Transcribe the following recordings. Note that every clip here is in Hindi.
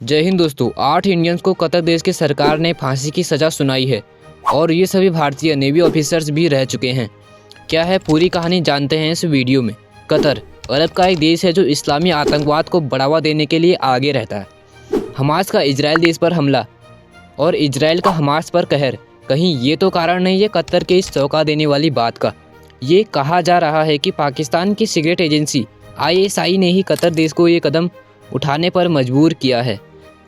जय हिंद दोस्तों। 8 इंडियंस को कतर देश की सरकार ने फांसी की सज़ा सुनाई है और ये सभी भारतीय नेवी ऑफिसर्स भी रह चुके हैं। क्या है पूरी कहानी जानते हैं इस वीडियो में। कतर अरब का एक देश है जो इस्लामी आतंकवाद को बढ़ावा देने के लिए आगे रहता है। हमास का इजराइल देश पर हमला और इजराइल का हमास पर कहर, कहीं ये तो कारण नहीं है कतर के इस चौंका देने वाली बात का। ये कहा जा रहा है कि पाकिस्तान की सीक्रेट एजेंसी ISI ने ही कतर देश को ये कदम उठाने पर मजबूर किया है।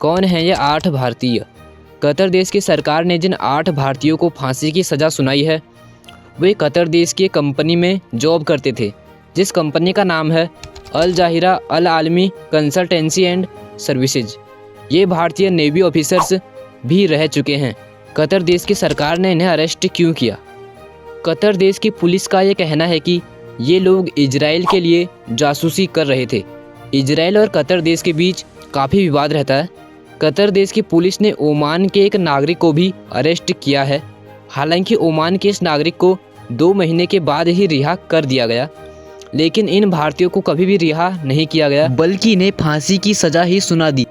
कौन है ये 8 भारतीय? कतर देश की सरकार ने जिन 8 भारतीयों को फांसी की सज़ा सुनाई है वे कतर देश की कंपनी में जॉब करते थे, जिस कंपनी का नाम है अल जाहिरा अल आलमी कंसल्टेंसी एंड सर्विसेज। ये भारतीय नेवी ऑफिसर्स भी रह चुके हैं। कतर देश की सरकार ने इन्हें अरेस्ट क्यों किया? कतर देश की पुलिस का ये कहना है कि ये लोग इजराइल के लिए जासूसी कर रहे थे। इजराइल और कतर देश के बीच काफ़ी विवाद रहता है। कतर देश की पुलिस ने ओमान के एक नागरिक को भी अरेस्ट किया है। हालांकि ओमान के इस नागरिक को 2 महीने के बाद ही रिहा कर दिया गया, लेकिन इन भारतीयों को कभी भी रिहा नहीं किया गया, बल्कि इन्हें फांसी की सज़ा ही सुना दी।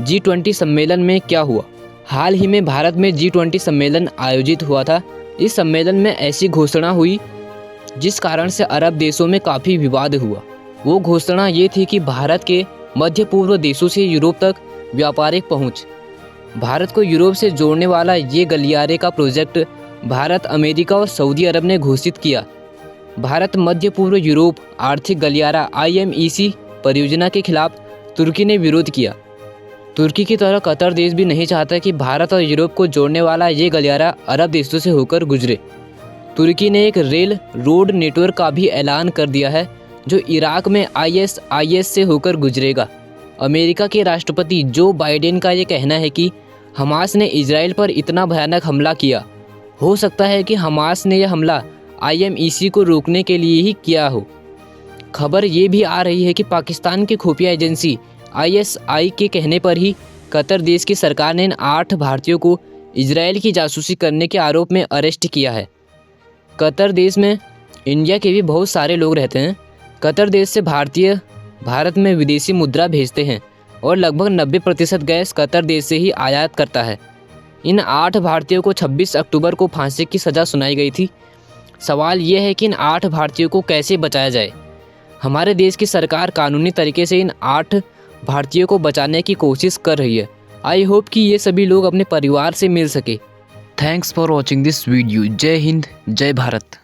G20 सम्मेलन में क्या हुआ? हाल ही में भारत में G20 सम्मेलन आयोजित हुआ था। इस सम्मेलन में ऐसी घोषणा हुई जिस कारण से अरब देशों में काफ़ी विवाद हुआ। वो घोषणा ये थी कि भारत के मध्य पूर्व देशों से यूरोप तक व्यापारिक पहुंच। भारत को यूरोप से जोड़ने वाला ये गलियारे का प्रोजेक्ट भारत, अमेरिका और सऊदी अरब ने घोषित किया। भारत मध्य पूर्व यूरोप आर्थिक गलियारा IMEC परियोजना के खिलाफ तुर्की ने विरोध किया। तुर्की की तरह कतर देश भी नहीं चाहता कि भारत और यूरोप को जोड़ने वाला ये गलियारा अरब देशों से होकर गुजरे। तुर्की ने एक रेल रोड नेटवर्क का भी ऐलान कर दिया है जो इराक में ISIS से होकर गुजरेगा। अमेरिका के राष्ट्रपति जो बाइडेन का ये कहना है कि हमास ने इजराइल पर इतना भयानक हमला किया, हो सकता है कि हमास ने यह हमला IMEC को रोकने के लिए ही किया हो। खबर ये भी आ रही है कि पाकिस्तान की खुफिया एजेंसी ISI के कहने पर ही कतर देश की सरकार ने इन 8 भारतीयों को इजराइल की जासूसी करने के आरोप में अरेस्ट किया है। कतर देश में इंडिया के भी बहुत सारे लोग रहते हैं। कतर देश से भारतीय भारत में विदेशी मुद्रा भेजते हैं और लगभग 90% गैस कतर देश से ही आयात करता है। इन 8 भारतीयों को 26 अक्टूबर को फांसी की सज़ा सुनाई गई थी। सवाल ये है कि इन 8 भारतीयों को कैसे बचाया जाए। हमारे देश की सरकार कानूनी तरीके से इन 8 भारतीयों को बचाने की कोशिश कर रही है। आई होप कि ये सभी लोग अपने परिवार से मिल सके। Thanks for watching this video. जय हिंद, जय भारत।